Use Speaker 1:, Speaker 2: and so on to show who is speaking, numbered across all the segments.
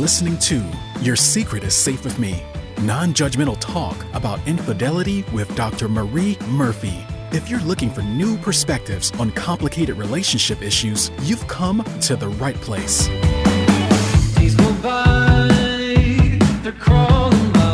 Speaker 1: listening to Your Secret is Safe with Me, non-judgmental talk about infidelity with Dr. Marie Murphy. If you're looking for new perspectives on complicated relationship issues, you've come to the right place.
Speaker 2: Days go by, they're crawling by.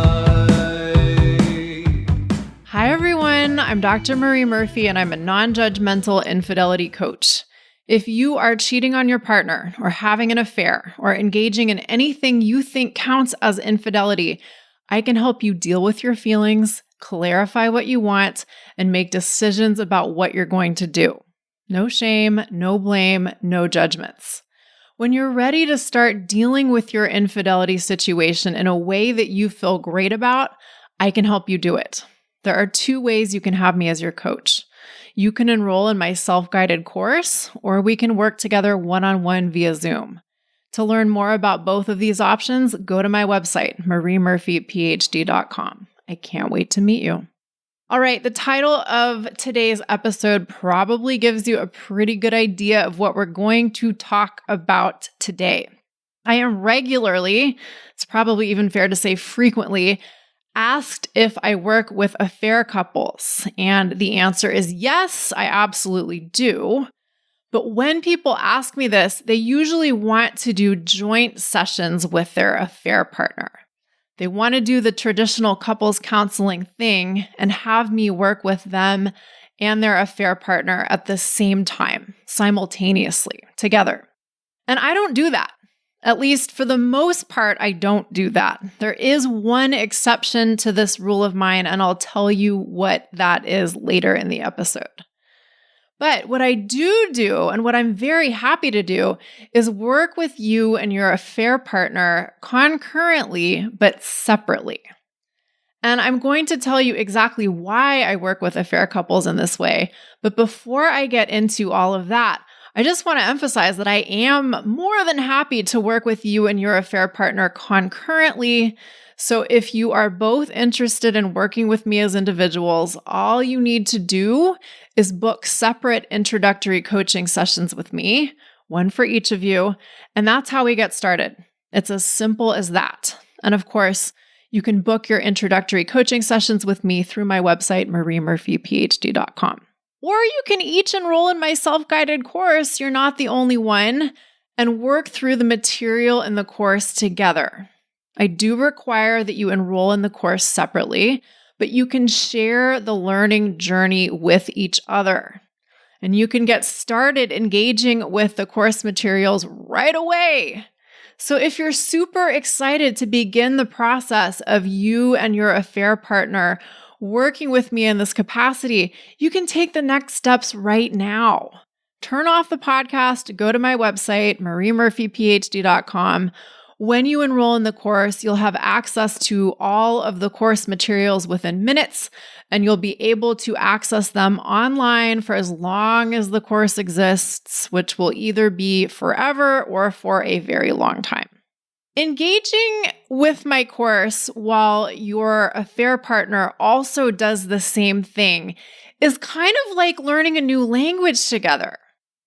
Speaker 3: Hi, everyone. I'm Dr. Marie Murphy, and I'm a non-judgmental infidelity coach. If you are cheating on your partner or having an affair or engaging in anything you think counts as infidelity, I can help you deal with your feelings, clarify what you want, and make decisions about what you're going to do. No shame, no blame, no judgments. When you're ready to start dealing with your infidelity situation in a way that you feel great about, I can help you do it. There are 2 ways you can have me as your coach. You can enroll in my self-guided course, or we can work together one-on-one via Zoom. To learn more about both of these options, go to my website, mariemurphyphd.com. I can't wait to meet you. All right, the title of today's episode probably gives you a pretty good idea of what we're going to talk about today. I am regularly, it's probably even fair to say frequently, asked if I work with affair couples, and the answer is yes, I absolutely do. But when people ask me this, they usually want to do joint sessions with their affair partner. They want to do the traditional couples counseling thing and have me work with them and their affair partner at the same time, simultaneously, together. And I don't do that. At least for the most part, I don't do that. There is one exception to this rule of mine, and I'll tell you what that is later in the episode. But what I do, and what I'm very happy to do, is work with you and your affair partner concurrently, but separately. And I'm going to tell you exactly why I work with affair couples in this way. But before I get into all of that, I just want to emphasize that I am more than happy to work with you and your affair partner concurrently. So if you are both interested in working with me as individuals, all you need to do is book separate introductory coaching sessions with me, one for each of you, and that's how we get started. It's as simple as that. And of course, you can book your introductory coaching sessions with me through my website, mariemurphyphd.com. Or you can each enroll in my self-guided course, you're not the only one, and work through the material in the course together. I do require that you enroll in the course separately, but you can share the learning journey with each other. And you can get started engaging with the course materials right away. So if you're super excited to begin the process of you and your affair partner working with me in this capacity, you can take the next steps right now. Turn off the podcast, go to my website, mariemurphyphd.com. When you enroll in the course, you'll have access to all of the course materials within minutes, and you'll be able to access them online for as long as the course exists, which will either be forever or for a very long time. Engaging with my course while your affair partner also does the same thing is kind of like learning a new language together.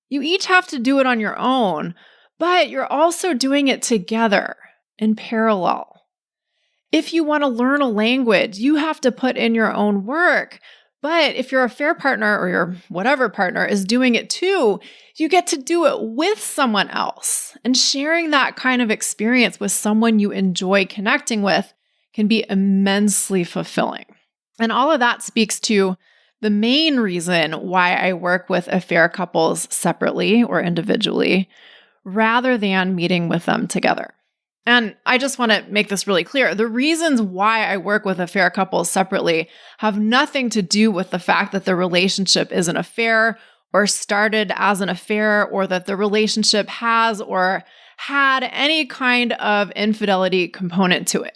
Speaker 3: You each have to do it on your own, but you're also doing it together in parallel. If you want to learn a language, you have to put in your own work. But if your affair partner or your whatever partner is doing it too, you get to do it with someone else. And sharing that kind of experience with someone you enjoy connecting with can be immensely fulfilling. And all of that speaks to the main reason why I work with affair couples separately or individually, rather than meeting with them together. And I just want to make this really clear. The reasons why I work with affair couples separately have nothing to do with the fact that the relationship is an affair or started as an affair, or that the relationship has or had any kind of infidelity component to it.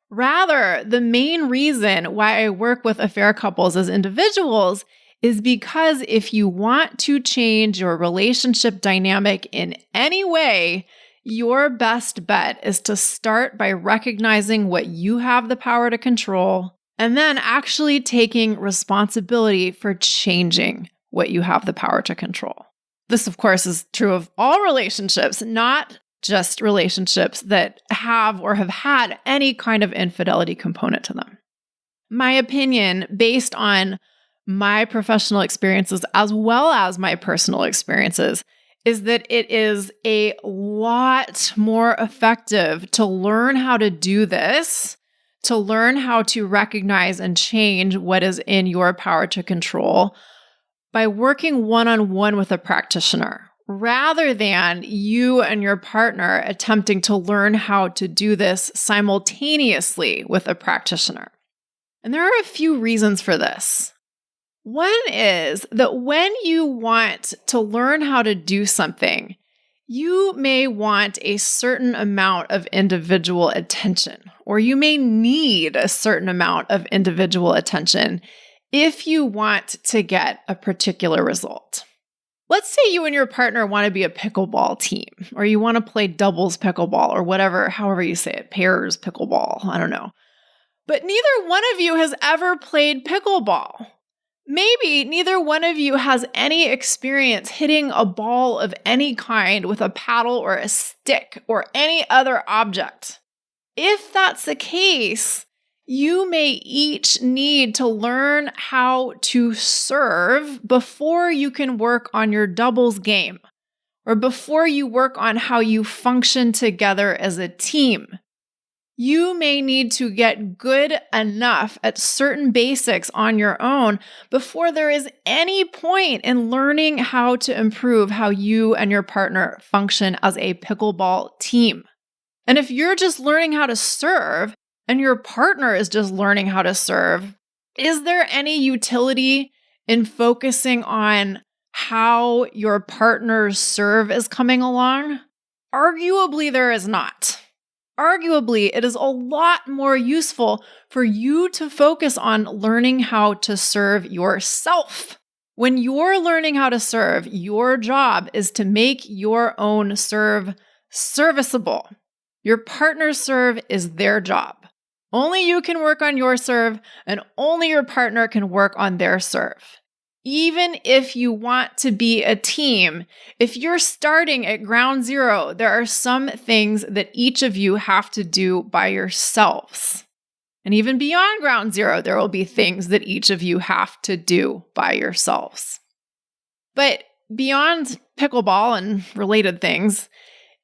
Speaker 3: Rather, the main reason why I work with affair couples as individuals is because if you want to change your relationship dynamic in any way, your best bet is to start by recognizing what you have the power to control and then actually taking responsibility for changing what you have the power to control. This, of course, is true of all relationships, not just relationships that have or have had any kind of infidelity component to them. My opinion, based on my professional experiences as well as my personal experiences, is that it is a lot more effective to learn how to do this, to learn how to recognize and change what is in your power to control by working one-on-one with a practitioner, rather than you and your partner attempting to learn how to do this simultaneously with a practitioner. And there are a few reasons for this. One is that when you want to learn how to do something, you may want a certain amount of individual attention, or you may need a certain amount of individual attention if you want to get a particular result. Let's say you and your partner want to be a pickleball team, or you want to play doubles pickleball, or whatever, however you say it, pairs pickleball, I don't know. But neither one of you has ever played pickleball. Maybe neither one of you has any experience hitting a ball of any kind with a paddle or a stick or any other object. If that's the case, you may each need to learn how to serve before you can work on your doubles game, or before you work on how you function together as a team. You may need to get good enough at certain basics on your own before there is any point in learning how to improve how you and your partner function as a pickleball team. And if you're just learning how to serve and your partner is just learning how to serve, is there any utility in focusing on how your partner's serve is coming along? Arguably, there is not. Arguably, it is a lot more useful for you to focus on learning how to serve yourself. When you're learning how to serve, your job is to make your own serve serviceable. Your partner's serve is their job. Only you can work on your serve, and only your partner can work on their serve. Even if you want to be a team, if you're starting at ground zero, there are some things that each of you have to do by yourselves. And even beyond ground zero, there will be things that each of you have to do by yourselves. But beyond pickleball and related things,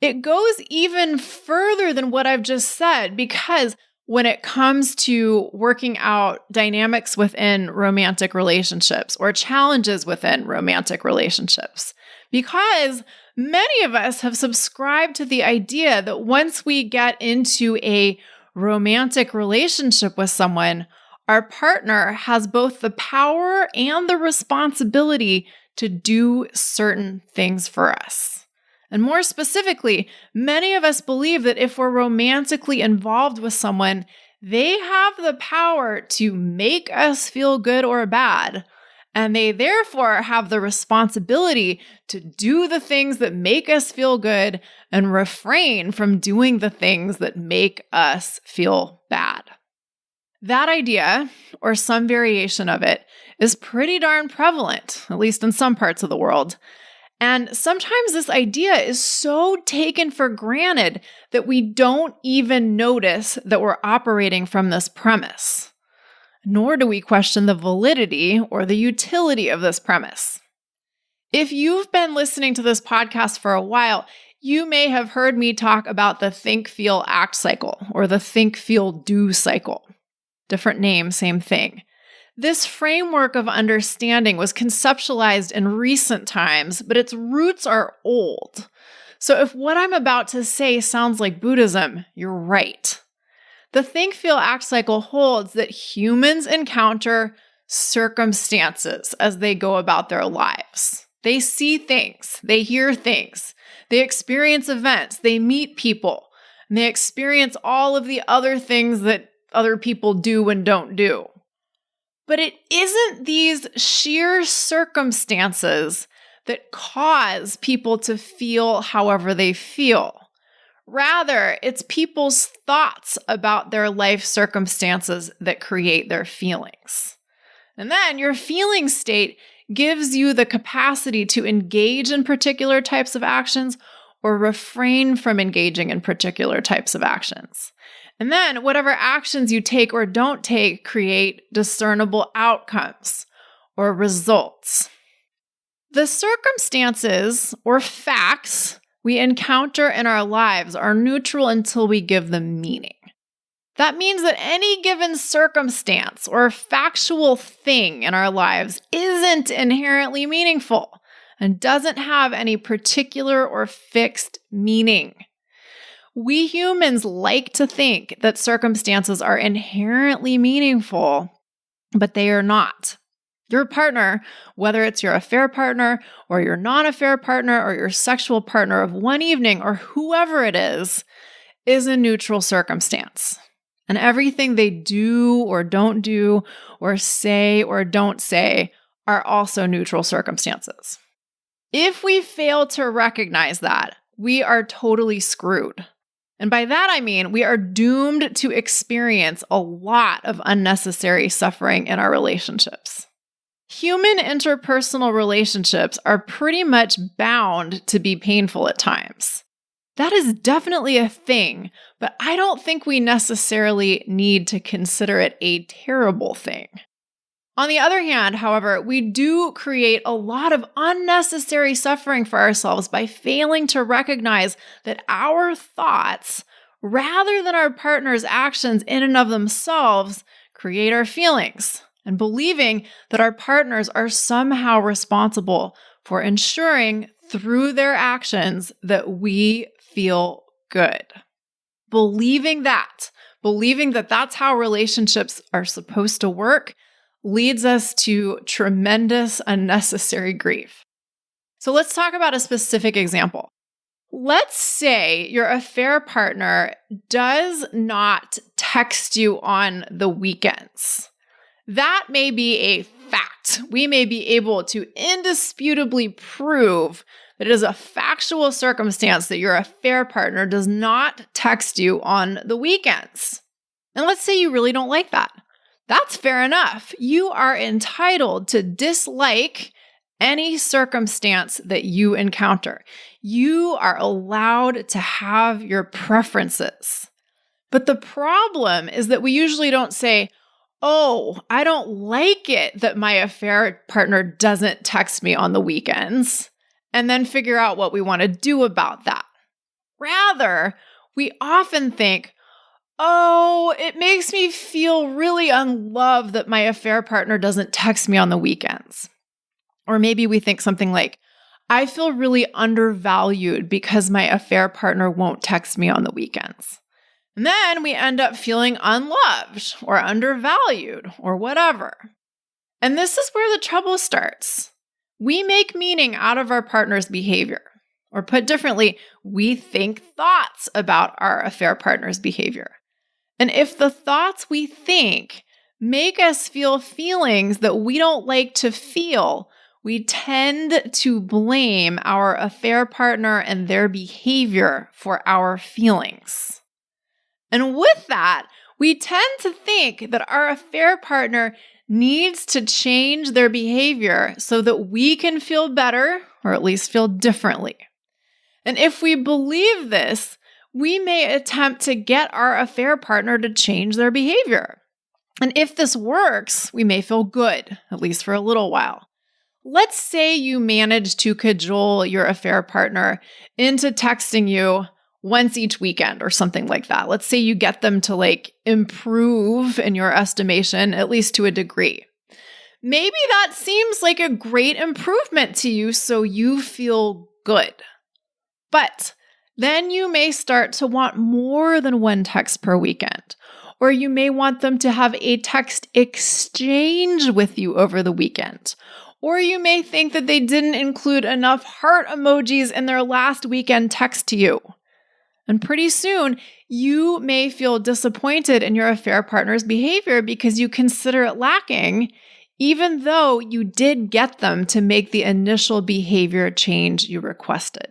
Speaker 3: it goes even further than what I've just said, because when it comes to working out dynamics within romantic relationships or challenges within romantic relationships. Because many of us have subscribed to the idea that once we get into a romantic relationship with someone, our partner has both the power and the responsibility to do certain things for us. And more specifically, many of us believe that if we're romantically involved with someone, they have the power to make us feel good or bad, and they therefore have the responsibility to do the things that make us feel good and refrain from doing the things that make us feel bad. That idea, or some variation of it, is pretty darn prevalent, at least in some parts of the world. And sometimes this idea is so taken for granted that we don't even notice that we're operating from this premise. Nor do we question the validity or the utility of this premise. If you've been listening to this podcast for a while, you may have heard me talk about the think, feel, act cycle, or the think, feel, do cycle. Different name, same thing. This framework of understanding was conceptualized in recent times, but its roots are old. So if what I'm about to say sounds like Buddhism, you're right. The think, feel, act cycle holds that humans encounter circumstances as they go about their lives. They see things, they hear things, they experience events, they meet people, and they experience all of the other things that other people do and don't do. But it isn't these sheer circumstances that cause people to feel however they feel. Rather, it's people's thoughts about their life circumstances that create their feelings. And then your feeling state gives you the capacity to engage in particular types of actions or refrain from engaging in particular types of actions. And then whatever actions you take or don't take create discernible outcomes or results. The circumstances or facts we encounter in our lives are neutral until we give them meaning. That means that any given circumstance or factual thing in our lives isn't inherently meaningful and doesn't have any particular or fixed meaning. We humans like to think that circumstances are inherently meaningful, but they are not. Your partner, whether it's your affair partner or your non-affair partner or your sexual partner of one evening or whoever it is a neutral circumstance. And everything they do or don't do or say or don't say are also neutral circumstances. If we fail to recognize that, we are totally screwed. And by that, I mean we are doomed to experience a lot of unnecessary suffering in our relationships. Human interpersonal relationships are pretty much bound to be painful at times. That is definitely a thing, but I don't think we necessarily need to consider it a terrible thing. On the other hand, however, we do create a lot of unnecessary suffering for ourselves by failing to recognize that our thoughts, rather than our partner's actions in and of themselves, create our feelings, and believing that our partners are somehow responsible for ensuring through their actions that we feel good. Believing that that's how relationships are supposed to work leads us to tremendous unnecessary grief. So let's talk about a specific example. Let's say your affair partner does not text you on the weekends. That may be a fact. We may be able to indisputably prove that it is a factual circumstance that your affair partner does not text you on the weekends. And let's say you really don't like that. That's fair enough. You are entitled to dislike any circumstance that you encounter. You are allowed to have your preferences. But the problem is that we usually don't say, oh, I don't like it that my affair partner doesn't text me on the weekends, and then figure out what we want to do about that. Rather, we often think, oh, it makes me feel really unloved that my affair partner doesn't text me on the weekends. Or maybe we think something like, I feel really undervalued because my affair partner won't text me on the weekends. And then we end up feeling unloved or undervalued or whatever. And this is where the trouble starts. We make meaning out of our partner's behavior. Or put differently, we think thoughts about our affair partner's behavior. And if the thoughts we think make us feel feelings that we don't like to feel, we tend to blame our affair partner and their behavior for our feelings. And with that, we tend to think that our affair partner needs to change their behavior so that we can feel better, or at least feel differently. And if we believe this, we may attempt to get our affair partner to change their behavior. And if this works, we may feel good, at least for a little while. Let's say you manage to cajole your affair partner into texting you once each weekend or something like that. Let's say you get them to improve in your estimation, at least to a degree. Maybe that seems like a great improvement to you, so you feel good. But then you may start to want more than one text per weekend, or you may want them to have a text exchange with you over the weekend. Or you may think that they didn't include enough heart emojis in their last weekend text to you. And pretty soon, you may feel disappointed in your affair partner's behavior because you consider it lacking, even though you did get them to make the initial behavior change you requested.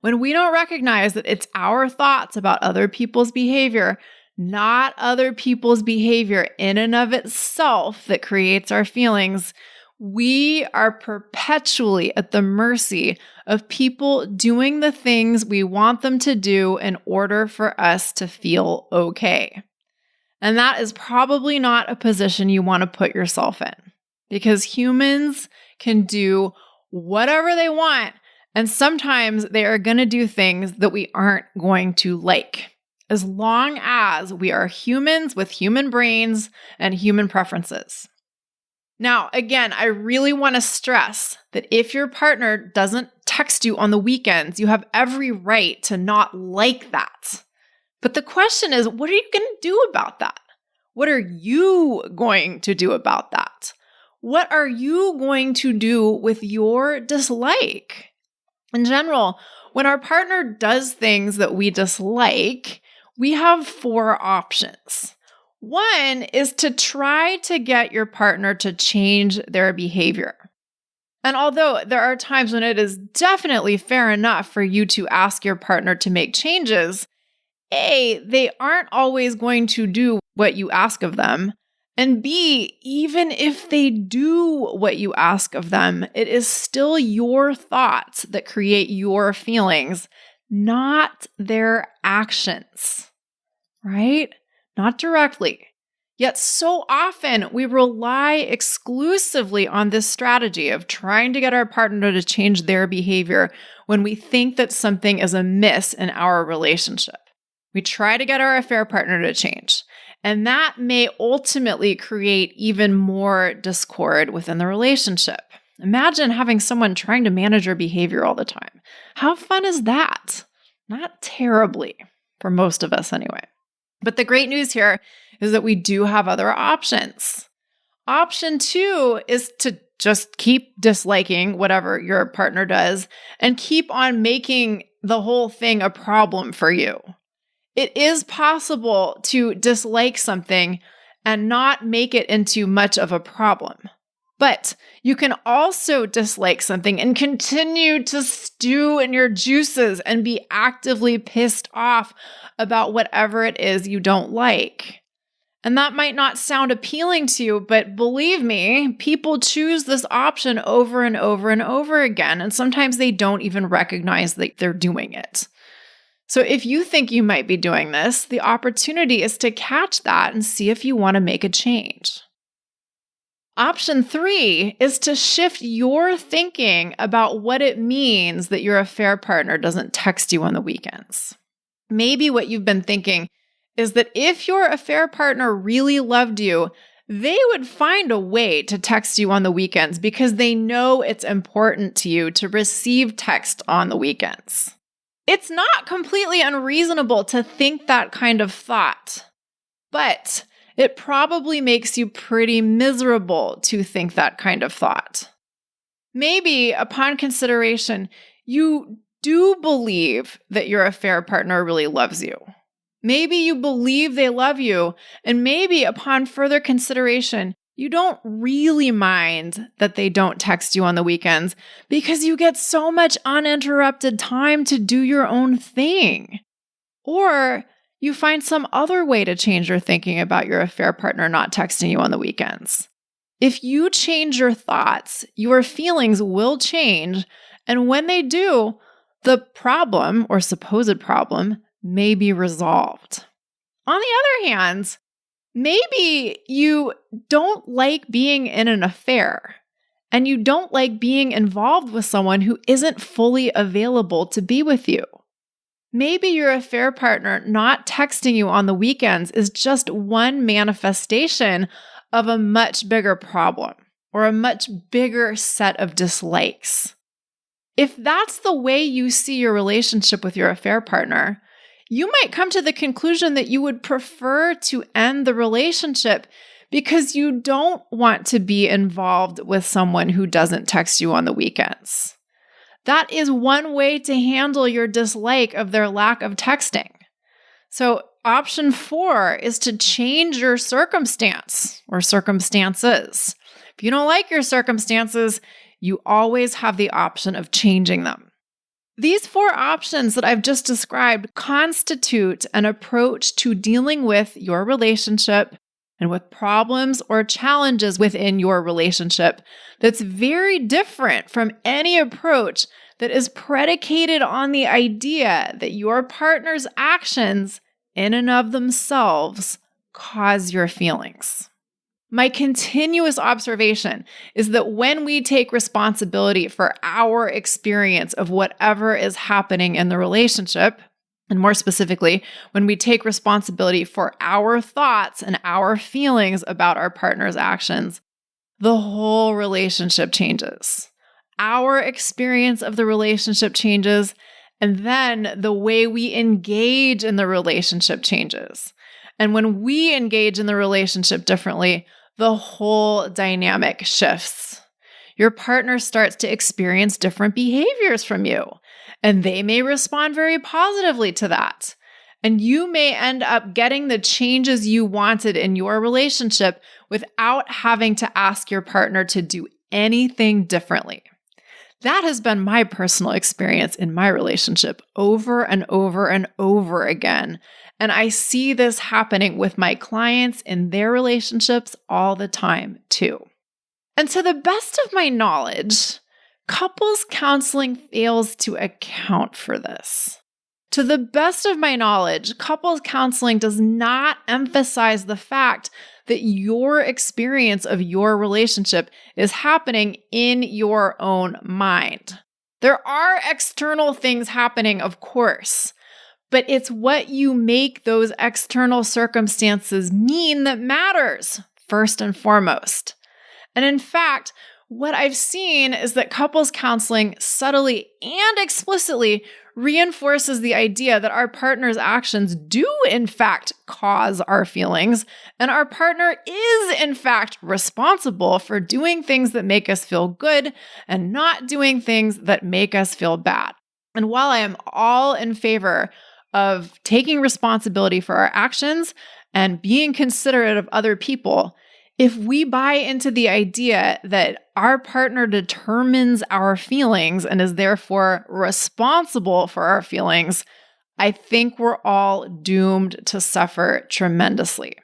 Speaker 3: When we don't recognize that it's our thoughts about other people's behavior, not other people's behavior in and of itself that creates our feelings, We are perpetually at the mercy of people doing the things we want them to do in order for us to feel okay. And that is probably not a position you want to put yourself in, because humans can do whatever they want, and sometimes they are going to do things that we aren't going to like, as long as we are humans with human brains and human preferences. Now, again, I really want to stress that if your partner doesn't text you on the weekends, you have every right to not like that. But the question is, what are you going to do about that? What are you going to do about that? What are you going to do with your dislike? In general, when our partner does things that we dislike, we have 4 options. One is to try to get your partner to change their behavior. And although there are times when it is definitely fair enough for you to ask your partner to make changes, A, they aren't always going to do what you ask of them. And B, even if they do what you ask of them, it is still your thoughts that create your feelings, not their actions, right? Not directly. Yet so often we rely exclusively on this strategy of trying to get our partner to change their behavior when we think that something is amiss in our relationship. We try to get our affair partner to change, and that may ultimately create even more discord within the relationship. Imagine having someone trying to manage your behavior all the time. How fun is that? Not terribly, for most of us anyway. But the great news here is that we do have other options. Option 2 is to just keep disliking whatever your partner does and keep on making the whole thing a problem for you. It is possible to dislike something and not make it into much of a problem. But you can also dislike something and continue to stew in your juices and be actively pissed off about whatever it is you don't like. And that might not sound appealing to you, but believe me, people choose this option over and over and over again, and sometimes they don't even recognize that they're doing it. So if you think you might be doing this, the opportunity is to catch that and see if you want to make a change. Option 3 is to shift your thinking about what it means that your affair partner doesn't text you on the weekends. Maybe what you've been thinking is that if your affair partner really loved you, they would find a way to text you on the weekends because they know it's important to you to receive text on the weekends. It's not completely unreasonable to think that kind of thought, but it probably makes you pretty miserable to think that kind of thought. Maybe upon consideration, you do believe that your affair partner really loves you. Maybe you believe they love you, and maybe upon further consideration, you don't really mind that they don't text you on the weekends because you get so much uninterrupted time to do your own thing. Or you find some other way to change your thinking about your affair partner not texting you on the weekends. If you change your thoughts, your feelings will change, and when they do, the problem or supposed problem may be resolved. On the other hand, maybe you don't like being in an affair and you don't like being involved with someone who isn't fully available to be with you. Maybe your affair partner not texting you on the weekends is just one manifestation of a much bigger problem or a much bigger set of dislikes. If that's the way you see your relationship with your affair partner, you might come to the conclusion that you would prefer to end the relationship because you don't want to be involved with someone who doesn't text you on the weekends. That is one way to handle your dislike of their lack of texting. So option 4 is to change your circumstance or circumstances. If you don't like your circumstances, you always have the option of changing them. These 4 options that I've just described constitute an approach to dealing with your relationship and with problems or challenges within your relationship that's very different from any approach that is predicated on the idea that your partner's actions in and of themselves cause your feelings. My continuous observation is that when we take responsibility for our experience of whatever is happening in the relationship, and more specifically, when we take responsibility for our thoughts and our feelings about our partner's actions, the whole relationship changes. Our experience of the relationship changes, and then the way we engage in the relationship changes. And when we engage in the relationship differently, the whole dynamic shifts. Your partner starts to experience different behaviors from you, and they may respond very positively to that. And you may end up getting the changes you wanted in your relationship without having to ask your partner to do anything differently. That has been my personal experience in my relationship over and over and over again. And I see this happening with my clients in their relationships all the time too. And to the best of my knowledge, couples counseling fails to account for this. To the best of my knowledge, couples counseling does not emphasize the fact that your experience of your relationship is happening in your own mind. There are external things happening, of course, but it's what you make those external circumstances mean that matters, first and foremost. And in fact, what I've seen is that couples counseling subtly and explicitly reinforces the idea that our partner's actions do in fact cause our feelings, and our partner is in fact responsible for doing things that make us feel good and not doing things that make us feel bad. And while I am all in favor of taking responsibility for our actions and being considerate of other people, if we buy into the idea that our partner determines our feelings and is therefore responsible for our feelings, I think we're all doomed to suffer tremendously.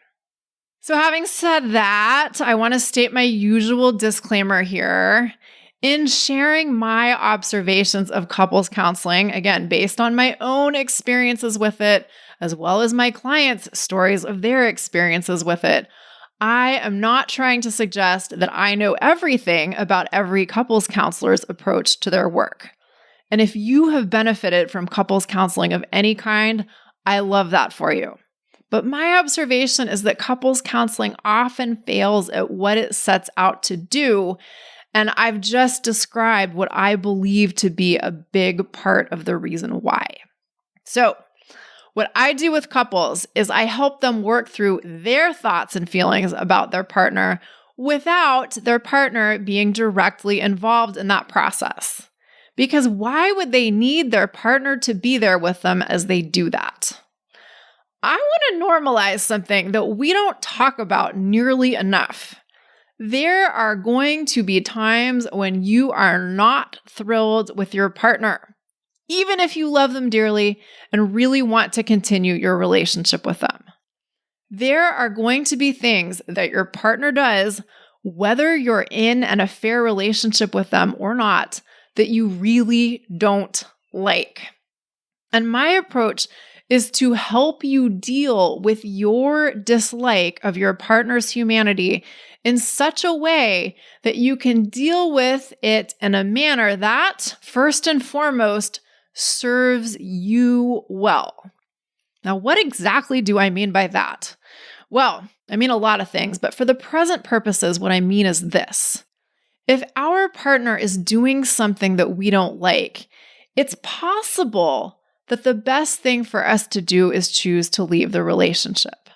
Speaker 3: So having said that, I want to state my usual disclaimer here. In sharing my observations of couples counseling, again, based on my own experiences with it, as well as my clients' stories of their experiences with it, I am not trying to suggest that I know everything about every couples counselor's approach to their work. And if you have benefited from couples counseling of any kind, I love that for you. But my observation is that couples counseling often fails at what it sets out to do. And I've just described what I believe to be a big part of the reason why. So, what I do with couples is I help them work through their thoughts and feelings about their partner without their partner being directly involved in that process. Because why would they need their partner to be there with them as they do that? I want to normalize something that we don't talk about nearly enough. There are going to be times when you are not thrilled with your partner, even if you love them dearly and really want to continue your relationship with them. There are going to be things that your partner does, whether you're in an affair relationship with them or not, that you really don't like. And my approach is to help you deal with your dislike of your partner's humanity in such a way that you can deal with it in a manner that, first and foremost, serves you well. Now, what exactly do I mean by that? Well, I mean a lot of things, but for the present purposes, what I mean is this. If our partner is doing something that we don't like, it's possible that the best thing for us to do is choose to leave the relationship.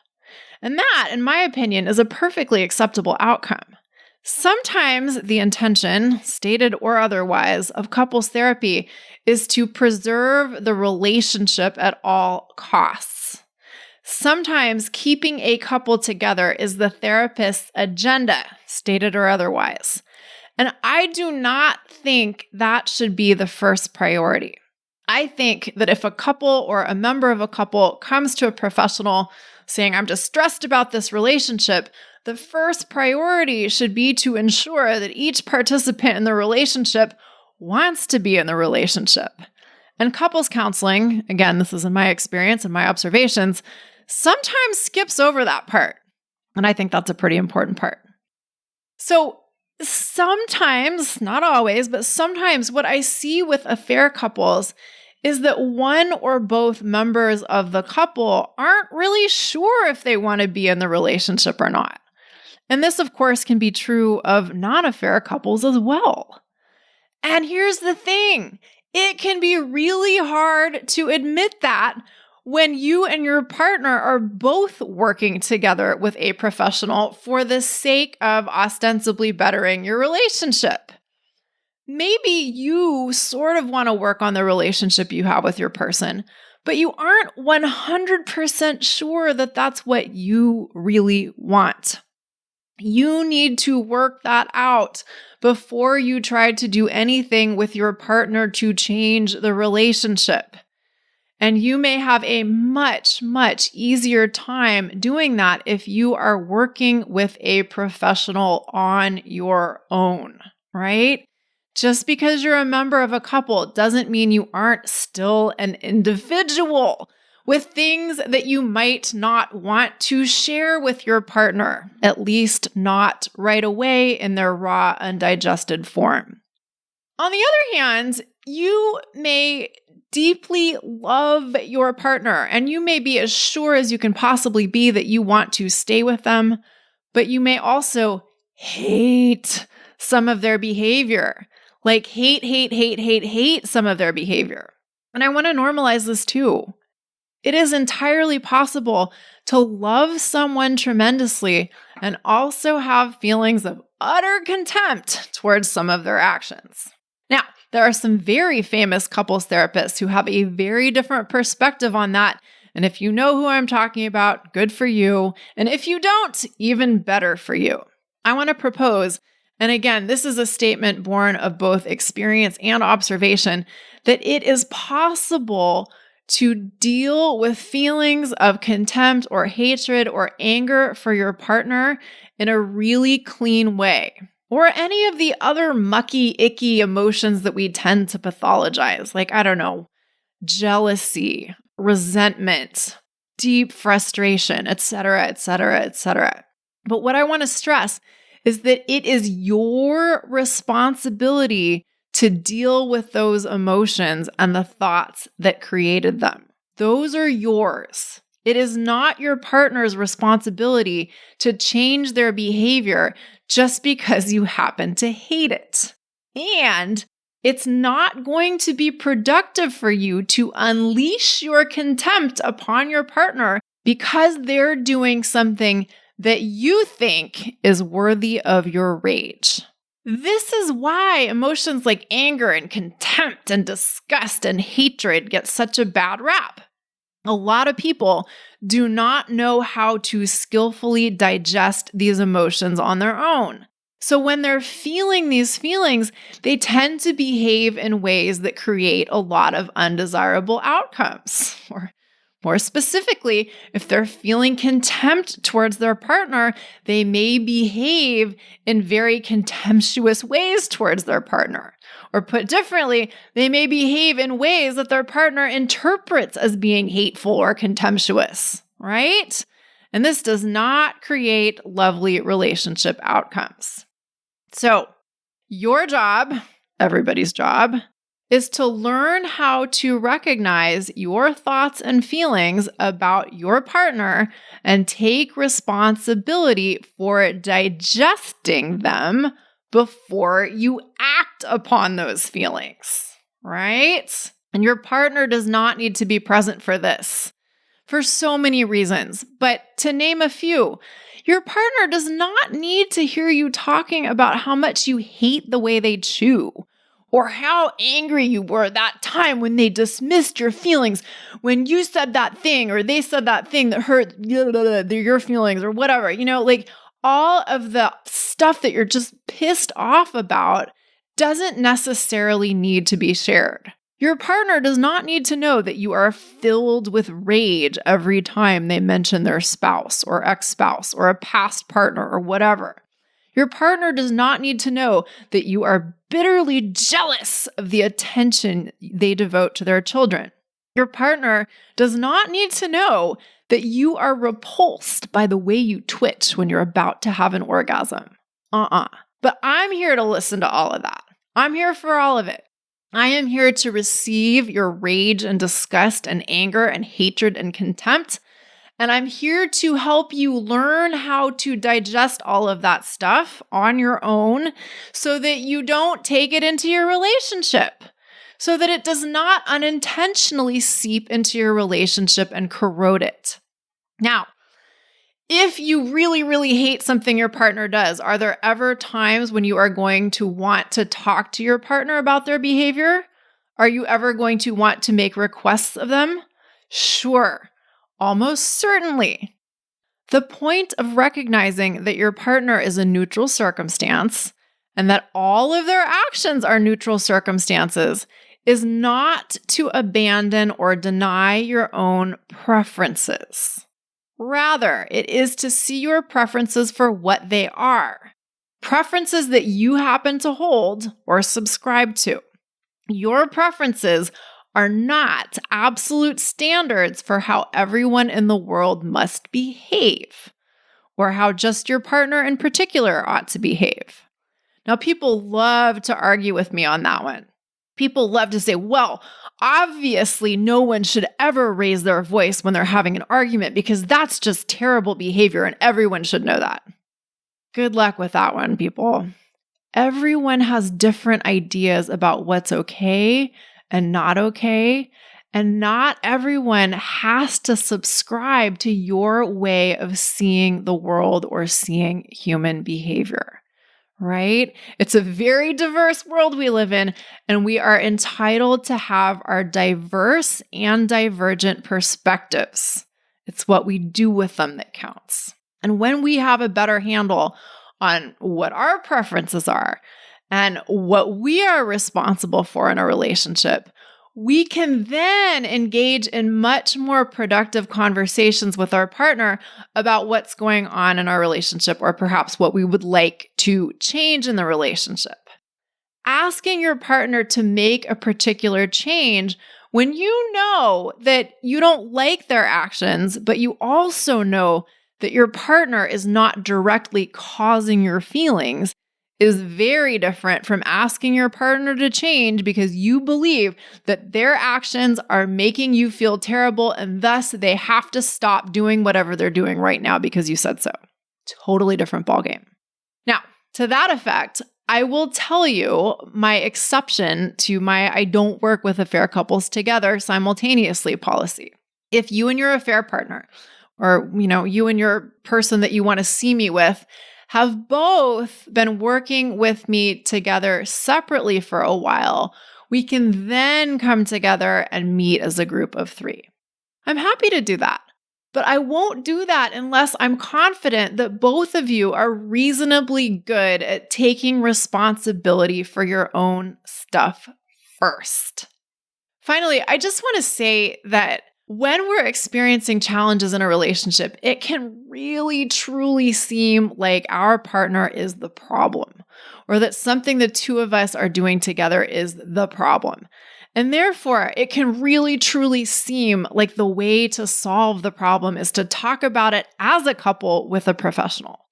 Speaker 3: And that, in my opinion, is a perfectly acceptable outcome. Sometimes the intention, stated or otherwise, of couples therapy is to preserve the relationship at all costs. Sometimes keeping a couple together is the therapist's agenda, stated or otherwise. And I do not think that should be the first priority. I think that if a couple or a member of a couple comes to a professional saying, I'm just stressed about this relationship, the first priority should be to ensure that each participant in the relationship wants to be in the relationship. And couples counseling, again, this is in my experience and my observations, sometimes skips over that part. And I think that's a pretty important part. So sometimes, not always, but sometimes what I see with affair couples is that one or both members of the couple aren't really sure if they want to be in the relationship or not. And this, of course, can be true of non-affair couples as well. And here's the thing. It can be really hard to admit that when you and your partner are both working together with a professional for the sake of ostensibly bettering your relationship. Maybe you sort of want to work on the relationship you have with your person, but you aren't 100% sure that that's what you really want. You need to work that out before you try to do anything with your partner to change the relationship. And you may have a much, much easier time doing that if you are working with a professional on your own, right? Just because you're a member of a couple doesn't mean you aren't still an individual with things that you might not want to share with your partner, at least not right away in their raw, undigested form. On the other hand, you may deeply love your partner, and you may be as sure as you can possibly be that you want to stay with them, but you may also hate some of their behavior. Like hate some of their behavior. And I want to normalize this too. It is entirely possible to love someone tremendously and also have feelings of utter contempt towards some of their actions. Now, there are some very famous couples therapists who have a very different perspective on that. And if you know who I'm talking about, good for you. And if you don't, even better for you. I want to propose, and again, this is a statement born of both experience and observation, that it is possible to deal with feelings of contempt or hatred or anger for your partner in a really clean way, or any of the other mucky, icky emotions that we tend to pathologize, like, I don't know, jealousy, resentment, deep frustration, etc., etc., etc. But what I want to stress is that it is your responsibility to deal with those emotions and the thoughts that created them. Those are yours. It is not your partner's responsibility to change their behavior just because you happen to hate it. And it's not going to be productive for you to unleash your contempt upon your partner because they're doing something that you think is worthy of your rage. This is why emotions like anger and contempt and disgust and hatred get such a bad rap. A lot of people do not know how to skillfully digest these emotions on their own. So when they're feeling these feelings, they tend to behave in ways that create a lot of undesirable outcomes. Or more specifically, if they're feeling contempt towards their partner, they may behave in very contemptuous ways towards their partner. Or put differently, they may behave in ways that their partner interprets as being hateful or contemptuous, right? And this does not create lovely relationship outcomes. So, your job, everybody's job, is to learn how to recognize your thoughts and feelings about your partner and take responsibility for digesting them before you act upon those feelings, right? And your partner does not need to be present for this for so many reasons, but to name a few, your partner does not need to hear you talking about how much you hate the way they chew, or how angry you were that time when they dismissed your feelings, when you said that thing or they said that thing that hurt your feelings or whatever. Like all of the stuff that you're just pissed off about doesn't necessarily need to be shared. Your partner does not need to know that you are filled with rage every time they mention their spouse or ex-spouse or a past partner or whatever. Your partner does not need to know that you are bitterly jealous of the attention they devote to their children. Your partner does not need to know that you are repulsed by the way you twitch when you're about to have an orgasm. But I'm here to listen to all of that. I'm here for all of it. I am here to receive your rage and disgust and anger and hatred and contempt. And I'm here to help you learn how to digest all of that stuff on your own so that you don't take it into your relationship, so that it does not unintentionally seep into your relationship and corrode it. Now, if you really, really hate something your partner does, are there ever times when you are going to want to talk to your partner about their behavior? Are you ever going to want to make requests of them? Sure, almost certainly. The point of recognizing that your partner is a neutral circumstance and that all of their actions are neutral circumstances is not to abandon or deny your own preferences. Rather, it is to see your preferences for what they are. Preferences that you happen to hold or subscribe to. Your preferences are not absolute standards for how everyone in the world must behave, or how just your partner in particular ought to behave. Now, people love to argue with me on that one. People love to say, well, obviously no one should ever raise their voice when they're having an argument because that's just terrible behavior and everyone should know that. Good luck with that one, people. Everyone has different ideas about what's okay and not okay, and not everyone has to subscribe to your way of seeing the world or seeing human behavior. Right? It's a very diverse world we live in, and we are entitled to have our diverse and divergent perspectives. It's what we do with them that counts. And when we have a better handle on what our preferences are and what we are responsible for in a relationship, we can then engage in much more productive conversations with our partner about what's going on in our relationship, or perhaps what we would like to change in the relationship. Asking your partner to make a particular change when you know that you don't like their actions, but you also know that your partner is not directly causing your feelings, is very different from asking your partner to change because you believe that their actions are making you feel terrible and thus they have to stop doing whatever they're doing right now because you said so. Totally different ballgame. Now, to that effect, I will tell you my exception to my I don't work with affair couples together simultaneously policy. If you and your affair partner, or you and your person that you want to see me with, have both been working with me together separately for a while, we can then come together and meet as a group of 3. I'm happy to do that, but I won't do that unless I'm confident that both of you are reasonably good at taking responsibility for your own stuff first. Finally, I just want to say that when we're experiencing challenges in a relationship, it can really truly seem like our partner is the problem, or that something the two of us are doing together is the problem. And therefore, it can really truly seem like the way to solve the problem is to talk about it as a couple with a professional.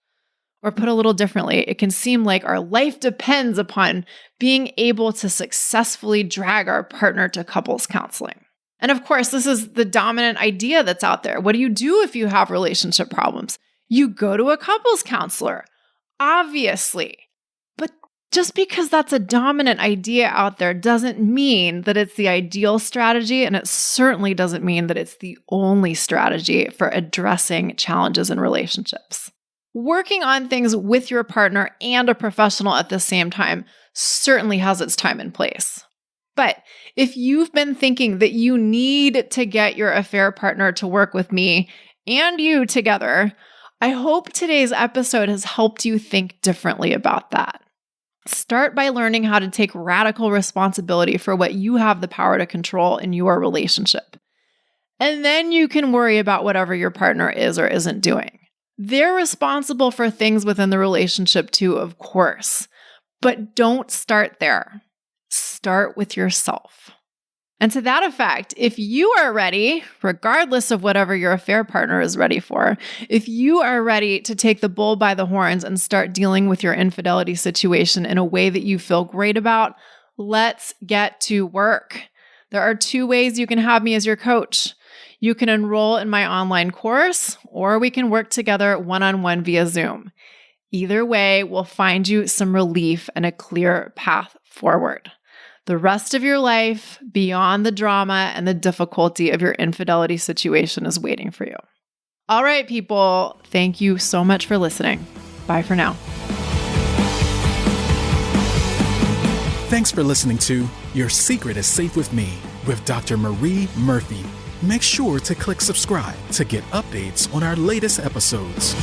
Speaker 3: Or put a little differently, it can seem like our life depends upon being able to successfully drag our partner to couples counseling. And of course, this is the dominant idea that's out there. What do you do if you have relationship problems? You go to a couples counselor, obviously. But just because that's a dominant idea out there doesn't mean that it's the ideal strategy, and it certainly doesn't mean that it's the only strategy for addressing challenges in relationships. Working on things with your partner and a professional at the same time certainly has its time and place. But if you've been thinking that you need to get your affair partner to work with me and you together, I hope today's episode has helped you think differently about that. Start by learning how to take radical responsibility for what you have the power to control in your relationship. And then you can worry about whatever your partner is or isn't doing. They're responsible for things within the relationship too, of course, but don't start there. Start with yourself. And to that effect, if you are ready, regardless of whatever your affair partner is ready for, if you are ready to take the bull by the horns and start dealing with your infidelity situation in a way that you feel great about, let's get to work. There are 2 ways you can have me as your coach. You can enroll in my online course, or we can work together one-on-one via Zoom. Either way will find you some relief and a clear path forward. The rest of your life, beyond the drama and the difficulty of your infidelity situation, is waiting for you. All right, people, thank you so much for listening. Bye for now.
Speaker 1: Thanks for listening to Your Secret is Safe with Me with Dr. Marie Murphy. Make sure to click subscribe to get updates on our latest episodes.